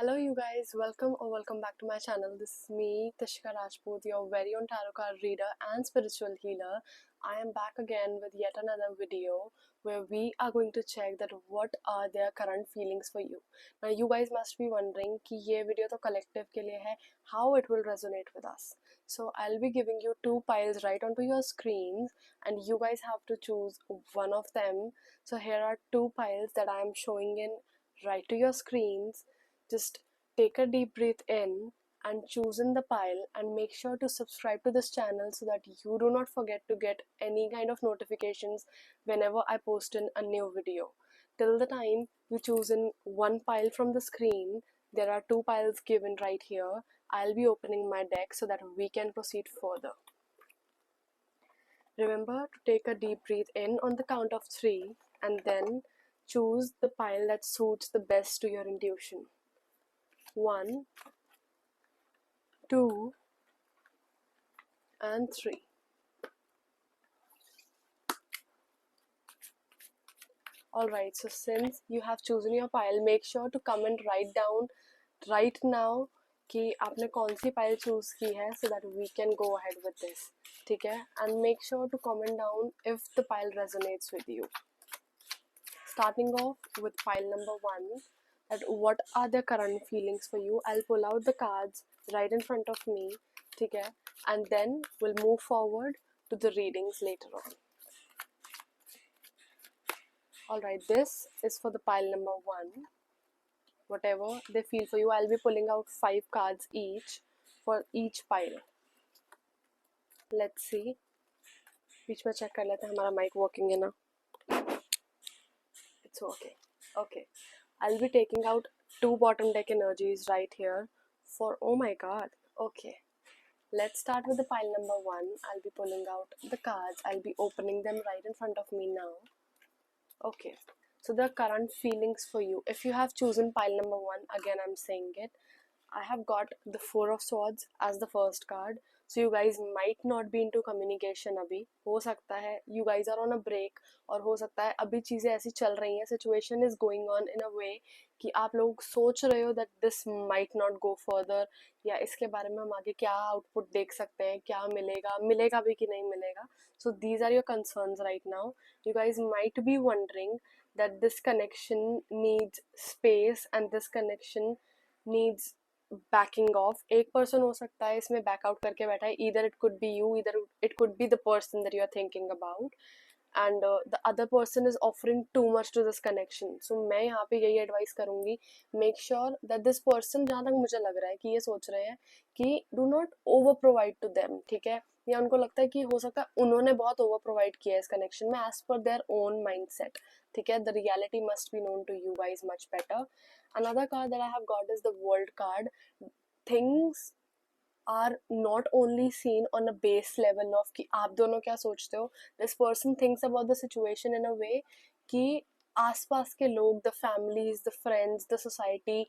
Hello, you guys. Welcome back to my channel. This is me, Tishka Rajput, your very own tarot card reader and spiritual healer. I am back again with yet another video where we are going to check that what are their current feelings for you. Now, you guys must be wondering कि ये video तो collective के लिए है, how it will resonate with us. So I'll be giving you two piles right onto your screens, and you guys have to choose one of them. So here are two piles that I am showing in right to your screens. Just take a deep breath in and choose in the pile, and make sure to subscribe to this channel so that you do not forget to get any kind of notifications whenever I post in a new video. Till the time you choose in one pile from the screen, there are two piles given right here. I'll be opening my deck so that we can proceed further. Remember to take a deep breath in on the count of 3 and then choose the pile that suits the best to your intuition. 1, 2, and 3. Alright, so since you have chosen your pile, make sure to comment right down right now कि आपने कौन सी pile choose की है, so that we can go ahead with this. ठीक है? And make sure to comment down if the pile resonates with you. Starting off with pile number 1, that what are the current feelings for you. I'll pull out the cards right in front of me, ठीक है? And then we'll move forward to the readings later on. Alright, this is for the pile number 1. Whatever they feel for you, I'll be pulling out 5 cards each for each pile. Let's see. बीच में check कर लेते हैं हमारा mic working है ना? It's okay. Okay. I'll be taking out 2 bottom deck energies right here for, oh my god. Okay. Let's start with the pile number 1. I'll be pulling out the cards. I'll be opening them right in front of me now. Okay. So the current feelings for you. If you have chosen pile number 1, again I'm saying it, I have got the 4 of Swords as the first card. So you guys might not be into communication अभी. हो सकता है you guys are on a break, और हो सकता है अभी चीज़ें ऐसी चल रही हैं, situation is going on in a way कि आप लोग सोच रहे हो that this might not go further, या इसके बारे में हम आगे क्या आउटपुट देख सकते हैं, क्या मिलेगा भी कि नहीं मिलेगा. So these are your concerns right now. You guys might be wondering that this connection needs space and this connection needs backing off. एक person हो सकता है इसमें back out करके बैठा है. Either it could be you, either it could be the person that you are thinking about, and the other person is offering too much to this connection. So मैं यहाँ पे यही advice करूँगी, make sure that this person, जहाँ तक मुझे लग रहा है कि ये सोच रहे हैं कि do not over provide to them, ठीक है? या उनको लगता है कि हो सकता है उन्होंने बहुत ओवर प्रोवाइड किया है इस कनेक्शन में as per their own mindset, ठीक है? The reality must be known to you guys much better. Another card that I have got is the World card. Things are not only seen on a base level of कि आप दोनों क्या सोचते हो. This person thinks about the situation in a way कि आसपास के लोग, the families, the friends, the society,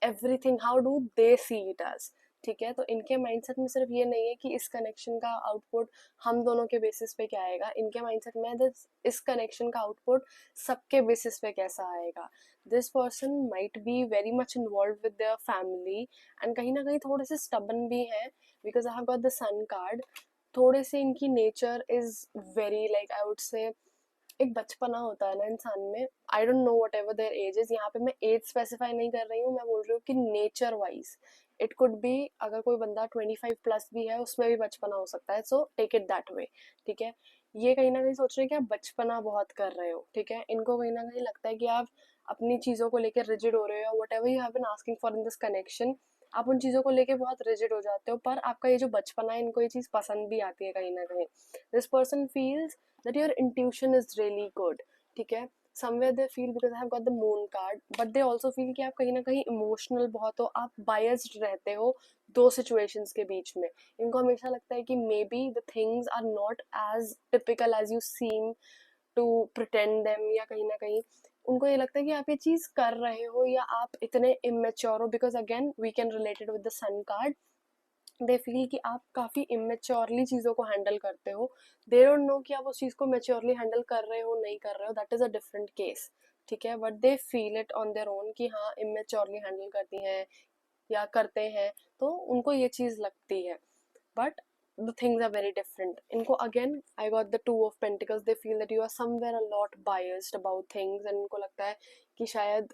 everything, how do they see it as, ठीक है? तो इनके माइंडसेट में सिर्फ ये नहीं है कि इस कनेक्शन का आउटपुट हम दोनों के बेसिस पे क्या आएगा. इनके माइंडसेट में इस कनेक्शन का आउटपुट सबके बेसिस पे कैसा आएगा. This person might be very much involve with their family, and कहीं ना कहीं थोड़े से स्टबन भी हैं, because I have got the sun card. थोड़े से इनकी nature is very like, I would say, एक बचपना होता है ना इंसान में. I don't know whatever their age is. यहाँ पे मैं एज स्पेसिफाई नहीं कर रही हूँ, मैं बोल रही हूँ कि nature wise it could be, अगर कोई बंदा 25 प्लस भी है उसमें भी बचपना हो सकता है. So take it that way, ठीक है? ये कहीं ना कहीं सोच रहे हैं कि आप बचपना बहुत कर रहे हो, ठीक है? इनको कहीं ना कहीं लगता है कि आप अपनी चीज़ों को लेकर रिजिड हो रहे हो. Whatever you have been asking for in this connection, आप उन चीज़ों को लेके बहुत रिजिड हो जाते हो, पर आपका ये जो बचपना है, इनको ये चीज़ पसंद भी आती है कहीं ना कहीं. This person feels that your intuition is really good, ठीक है? Somewhere they feel, because I have got the moon card, but they also feel कि आप कहीं ना कहीं emotional बहुत हो, आप biased रहते हो दो situations के बीच में. इनको हमेशा लगता है कि maybe the things are not as typical as you seem to pretend them, या कहीं ना कहीं उनको ये लगता है कि आप ये चीज़ कर रहे हो या आप इतने immature हो, because again we can relate it with the sun card. They feel कि आप काफ़ी इमेच्योरली चीज़ों को हैंडल करते हो. दे डोंट नो कि आप उस चीज़ को मेच्योरली हैंडल कर रहे हो नहीं कर रहे हो. That is a different case, ठीक है, but they feel it on their own कि हाँ इमेच्योरली हैंडल करती हैं या करते हैं, तो उनको ये चीज लगती है. But the things are very different. इनको again I got the two of pentacles. They feel that you are somewhere a lot biased about things, and इनको लगता है कि शायद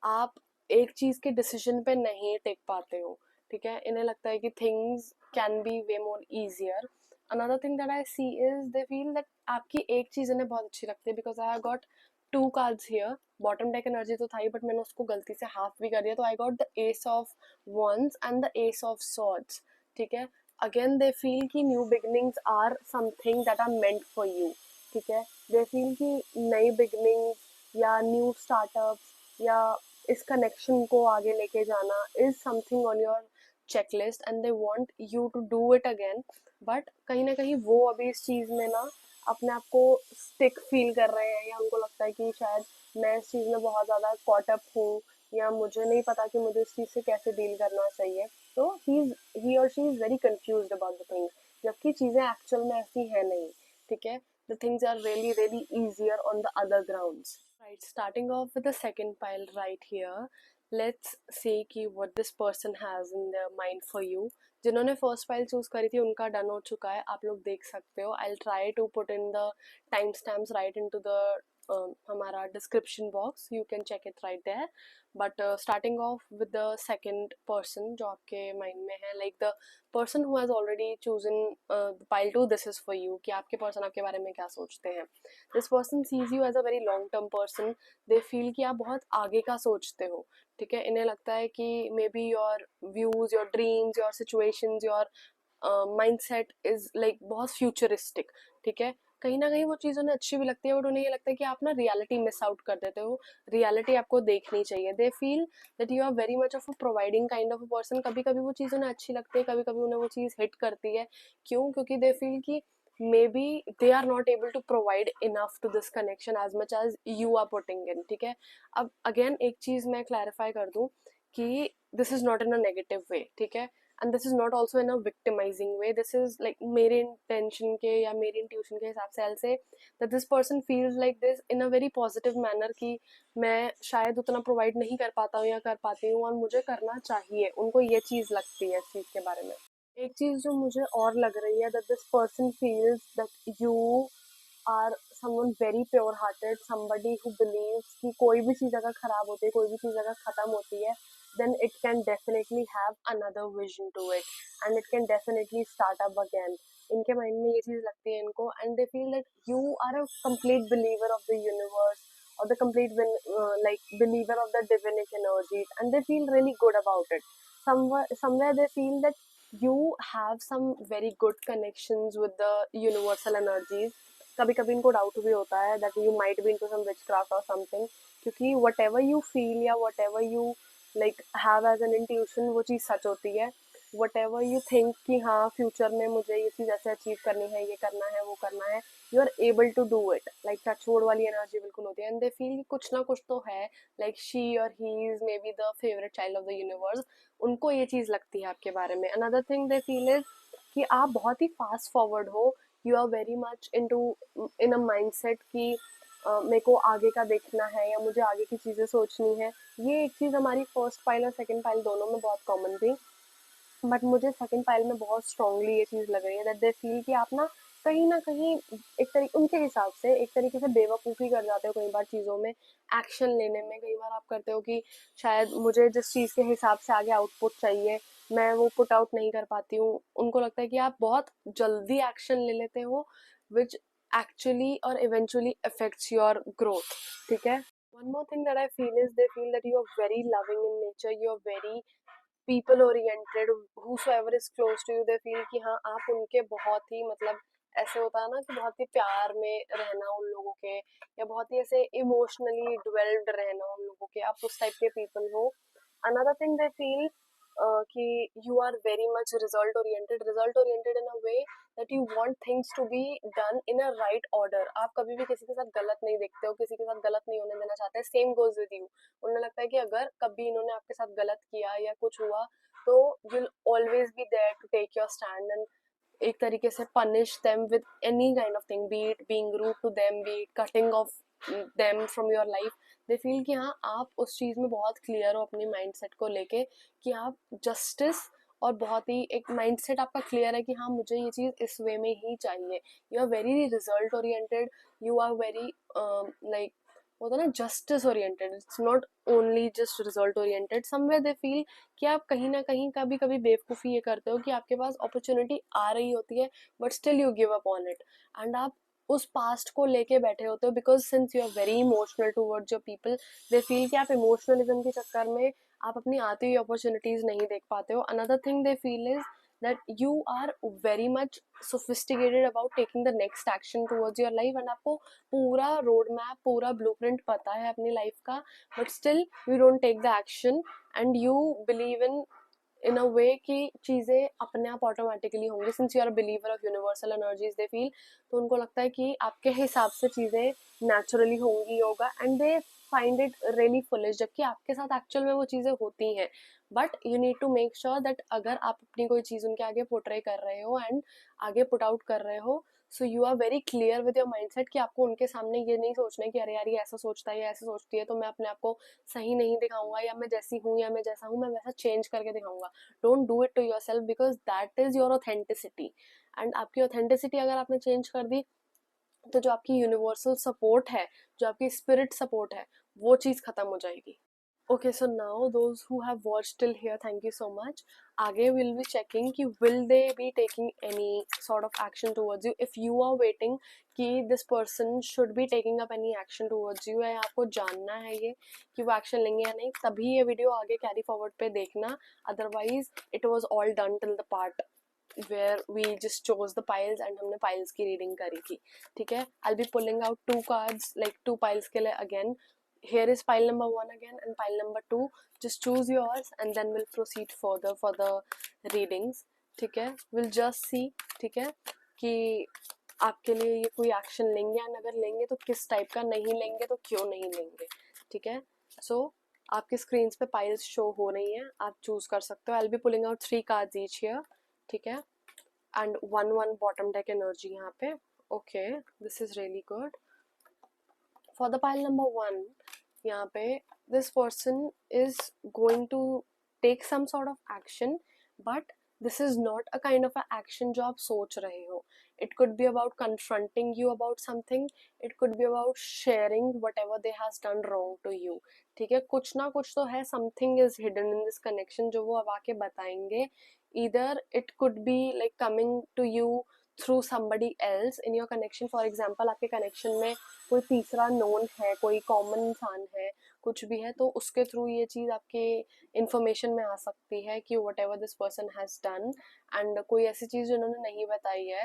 आप एक चीज के डिसीजन पे नहीं टिक पाते हो. ठीक है, इन्हें लगता है कि things can be way more easier. Another thing that I see is they feel that आपकी एक चीज इन्हें बहुत अच्छी लगती है, because I got two cards here. Bottom deck energy तो था ही, बट मैंने उसको गलती से हाफ भी कर दिया, तो I got the ace of wands and the ace of swords. ठीक है, अगेन दे फील कि new beginnings are something that are meant for you. ठीक है, दे फील कि नई बिगनिंग या न्यू स्टार्टअप या इस कनेक्शन को आगे लेके जाना is something on your checklist, and they want you to do it again. But कहीं ना कहीं वो अभी इस चीज में ना अपने आप को स्टिक फील कर रहे हैं, या उनको लगता है कि शायद मैं इस चीज में बहुत ज्यादा कॉट अप हूँ, या मुझे नहीं पता कि मुझे इस चीज से कैसे डील करना चाहिए. तो he or she is very confused about the things, जबकि चीजें एक्चुअल में ऐसी है नहीं. ठीक है, the things are really really easier on the other grounds. Right, starting off with the second pile right here, let's see कि what this person has in their mind for you. जिन्होंने first file choose करी थी उनका done हो चुका है, आप लोग देख सकते हो. I try to put in the time stamps right into the हमारा description box, you can check it right there. But starting off with the second person जो आपके माइंड में है, like the person who has already chosen pile two, this is for you. कि आपके person आपके बारे में क्या सोचते हैं. This person sees you as a very long term person. They feel कि आप बहुत आगे का सोचते हो. ठीक है, इन्हें लगता है कि may be your views, your dreams, your situations, your mindset is like बहुत फ्यूचरिस्टिक. ठीक है, कहीं ना कहीं वो चीज़ उन्हें अच्छी भी लगती है, बट उन्हें ये लगता है कि आप ना रियलिटी मिस आउट कर देते हो. रियलिटी आपको देखनी चाहिए. They feel that you are very much of a providing kind of a person. कभी कभी वो चीज़ उन्हें अच्छी लगती है, कभी कभी उन्हें वो चीज़ हिट करती है. क्यों? क्योंकि दे फील कि maybe they are not able to provide enough to this connection as much as you are putting in. ठीक है, अब अगेन एक चीज़ मैं क्लैरिफाई कर दूं कि this is not in a negative way. ठीक है, and this is not also in a victimising way. This is like मेरे इंटेंशन के या मेरी इंट्यूशन के हिसाब से I say that this person feels like this in a very positive manner कि मैं शायद उतना प्रोवाइड नहीं कर पाता हूँ या कर पाती हूँ, और मुझे करना चाहिए. उनको ये चीज़ लगती है इस चीज़ के बारे में. एक चीज़ जो मुझे और लग रही है, that this person feels that you are someone very pure hearted, somebody who believes कि कोई भी चीज़ अगर खराब होती है, कोई भी चीज़ अगर ख़त्म होती है, then it can definitely have another vision to it, and it can definitely start up again. इनके माइंड में ये चीज़ लगती है इनको, and they feel that you are a complete believer of the universe, or the complete like believer of the divinic energies, and they feel really good about it. Somewhere they feel that you have some very good connections with the universal energies. कभी कभी इनको doubt भी होता है that you might be into some witchcraft और something, क्योंकि whatever you feel या whatever you like have as an intuition, वो चीज़ सच होती है. वट एवर यू थिंक कि हाँ फ्यूचर में मुझे ये चीज़ ऐसे अचीव करनी है, ये करना है, वो करना है, you are able to do it. Like touch wood वाली एनर्जी बिल्कुल होती है, एंड दे फील कि कुछ ना कुछ तो है, लाइक शी और he is maybe the favourite child of the universe. उनको ये चीज़ लगती है आपके बारे में. Another thing they feel is कि आप बहुत ही फास्ट फॉरवर्ड हो. You are very much in a mindset कि मेरे को आगे का देखना है या मुझे आगे की चीज़ें सोचनी है. ये एक चीज़ हमारी फर्स्ट पाइल और सेकंड पाइल दोनों में बहुत कॉमन थी, बट मुझे सेकंड पाइल में बहुत स्ट्रांगली ये चीज़ लग रही है दैट दे फील कि आप ना कहीं एक तरीके उनके हिसाब से एक तरीके से बेवकूफ़ी कर जाते हो कई बार चीज़ों में. एक्शन लेने में कई बार आप करते हो कि शायद मुझे जिस चीज़ के हिसाब से आगे आउटपुट चाहिए, मैं वो पुट आउट नहीं कर पाती हूँ. उनको लगता है कि आप बहुत जल्दी एक्शन ले लेते हो, विच एक्चुअली और इवेंचुअली अफेक्ट्स योर ग्रोथ. ठीक है, one more thing that I feel is they feel that you are very loving in nature, you are very people oriented. whosoever is close to you they feel कि हाँ आप उनके बहुत ही मतलब ऐसे होता है ना कि बहुत ही प्यार में रहना उन लोगों के, या बहुत ही ऐसे इमोशनली डिवेल्व्ड रहना उन लोगों के, आप उस टाइप के पीपल हो. अनदर थिंग दे फील कि you are very much result oriented in a way that you want things to be done in a right order. आप कभी भी किसी के साथ गलत नहीं देखते हो, किसी के साथ गलत नहीं होने देना चाहते. Same goes with you. उन्हें लगता है कि अगर कभी इन्होंने आपके साथ गलत किया या कुछ हुआ, तो you'll always be there to take your stand and एक तरीके से punish them with any kind of thing, be it being rude to them, be it cutting off them from your life, they feel कि हाँ आप उस चीज़ में बहुत clear हो अपने माइंडसेट को लेके कि आप जस्टिस, और बहुत ही एक माइंडसेट आपका क्लियर है कि हाँ मुझे ये चीज़ इस वे में ही चाहिए. You are very result oriented, you are very like होता है ना justice oriented, it's not only just result oriented. Somewhere they feel कि आप कहीं ना कहीं कभी कभी बेवकूफ़ी ये करते हो कि आपके पास अपॉर्चुनिटी आ रही होती है but still you give up on it, and आप उस पास्ट को लेके बैठे होते हो because since you are very emotional towards your people, they feel कि आप इमोशनलिज्म के चक्कर में आप अपनी आती हुई अपॉर्चुनिटीज नहीं देख पाते हो. Another thing they feel is that you are very much sophisticated about taking the next action towards your life, and आपको पूरा रोड मैप, पूरा ब्लूप्रिंट पता है अपनी लाइफ का, but still you don't take the action and you believe in a way कि चीज़ें अपने आप ऑटोमेटिकली होंगी. Since you are believer of universal energies they feel, तो उनको लगता है कि आपके हिसाब से चीज़ें नेचुरली होंगी होगा, and they find it really foolish, जबकि आपके साथ एक्चुअल में वो चीज़ें होती हैं. But you need to make sure that अगर आप अपनी कोई चीज़ उनके आगे पोर्ट्रे कर रहे हो एंड आगे पुट आउट कर रहे हो, so you are very clear with your mindset कि आपको उनके सामने ये नहीं सोचना है कि अरे यार ये ऐसा सोचता है या ऐसा सोचती है तो मैं अपने आप को सही नहीं दिखाऊंगा, या मैं जैसी हूँ या मैं जैसा हूँ मैं वैसा चेंज करके दिखाऊंगा. Don't do it to yourself because that is your authenticity. And आपकी ऑथेंटिसिटी अगर आपने चेंज कर दी तो जो आपकी यूनिवर्सल सपोर्ट है, जो आपकी स्पिरिट सपोर्ट है, वो चीज़ खत्म हो जाएगी. Okay, so now those who have watched till here, thank you so much. आगे we'll be checking कि will they be taking any sort of action towards you. If you are waiting कि this person should be taking up any action towards you, या आपको जानना है ये कि वो action लेंगे या नहीं, तभी ये वीडियो आगे carry forward पे देखना. Otherwise it was all done till the part where we just chose the piles and हमने piles की reading करी थी. ठीक है, I'll be pulling out 2 cards, like 2 piles के लिए again. Here is pile number 1 again and pile number 2. Just choose yours and then we'll proceed further for the readings. ठीक है, we'll just see. ठीक है कि आपके लिए ये कोई एक्शन लेंगे, एंड अगर लेंगे तो किस टाइप का, नहीं लेंगे तो क्यों नहीं लेंगे. ठीक है, सो आपकी स्क्रीन पे पाइल्स शो हो रही हैं, आप चूज कर सकते हो. I will be pulling out 3 cards each here. ठीक है, एंड 1 बॉटम डेक एनर्जी यहाँ पे. Okay, this is really good. For the pile number 1, यहाँ पे this person is going to take some sort of action, but this is not a kind of a action जो आप सोच रहे हो. It could be about confronting you about something, it could be about sharing whatever they has done wrong to you. ठीक है, कुछ ना कुछ तो है, something is hidden in this connection जो वो अब आके बताएंगे. Either it could be like coming to you through somebody else in your connection. For example, आपके connection में कोई तीसरा known है, कोई common इंसान है, कुछ भी है, तो उसके थ्रू ये चीज़ आपके इन्फॉर्मेशन में आ सकती है कि what ever this person has done. And कोई ऐसी चीज़ जिन्होंने नहीं बताई है,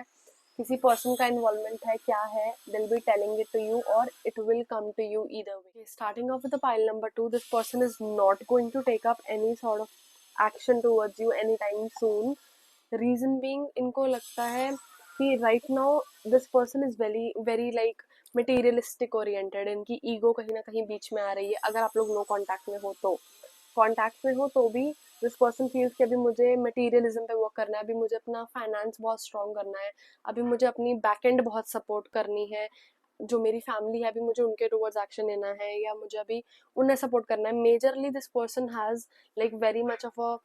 किसी पर्सन का इन्वॉल्वमेंट है, क्या है, they'll be telling it to you और it will come to you either way. Starting off with the pile number 2, this person is not going to take up any sort of action towards you any time soon. Reason being, इनको लगता है कि right now this person is very very like materialistic oriented. इनकी ego कहीं ना कहीं बीच में आ रही है. अगर आप लोग नो कांटेक्ट में हो तो, कांटेक्ट में हो तो भी दिस पर्सन फील्स कि अभी मुझे मटेरियलिज्म पे वर्क करना है, अभी मुझे अपना फाइनेंस बहुत स्ट्रॉन्ग करना है, अभी मुझे अपनी बैक एंड बहुत सपोर्ट करनी है, जो मेरी फैमिली है अभी मुझे उनके टूवर्ड्स एक्शन लेना है, या मुझे अभी उन्हें सपोर्ट करना है. Majorly this person has like very much of a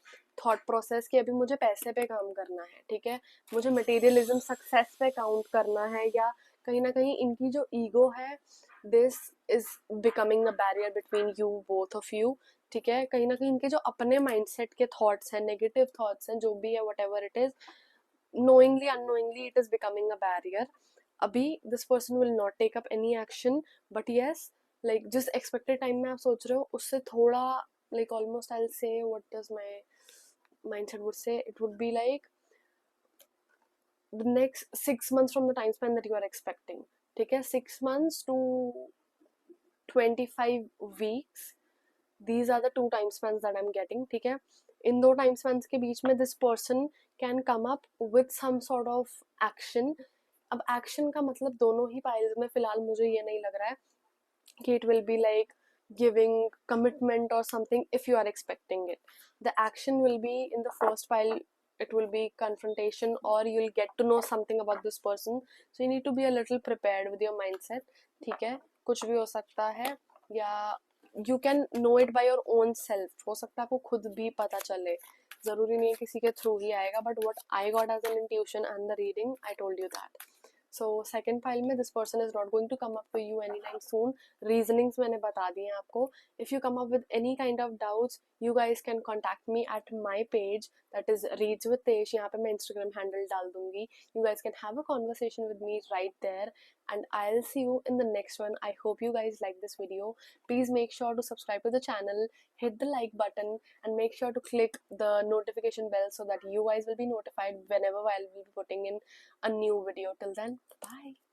thought process कि अभी मुझे पैसे पे काम करना है. ठीक है, मुझे मटेरियलिज्म सक्सेस पे काउंट करना है, या कहीं ना कहीं इनकी जो ईगो है, this is becoming a barrier between you both of you. ठीक है, कहीं ना कहीं इनके जो अपने माइंडसेट के थॉट्स हैं, नेगेटिव थॉट्स हैं, जो भी है what ever it is, knowingly unknowingly it is becoming a barrier. अभी this person will not take up any action, but yes, like जिस expected time में आप सोच रहे हो उससे थोड़ा like almost I'll say what does my mindset would say, it would be like the next 6 months from the time span that you are expecting. ठीक है, 6 months to 25 weeks, these are the 2 time spans that I'm getting. ठीक है, इन 2 time spans के बीच में this person can come up with some sort of action. अब action का मतलब दोनों ही पाइल्स में फिलहाल मुझे ये नहीं लग रहा है कि it will be like giving commitment or something if you are expecting it. The action will be in the first pile, it will be confrontation, or you'll get to know something about this person, so you need to be a little prepared with your mindset. ठीक है, कुछ भी हो सकता है, या you can know it by your own self, हो सकता है आपको खुद भी पता चले, जरूरी नहीं है किसी के थ्रू ही आएगा, but what I got as an intuition and the reading, I told you that. So second pile में this person is not going to come up to you any time soon. Reasonings मैंने बता दी हैं आपको. If you come up with any kind of doubts, you guys can contact me at my page, that is reads with Tej. यहाँ पे मैं Instagram handle डाल दूंगी. You guys can have a conversation with me right there, and I'll see you in the next one. I hope you guys like this video. Please make sure to subscribe to the channel, hit the like button, and make sure to click the notification bell so that you guys will be notified whenever I'll be putting in a new video. Till then, bye.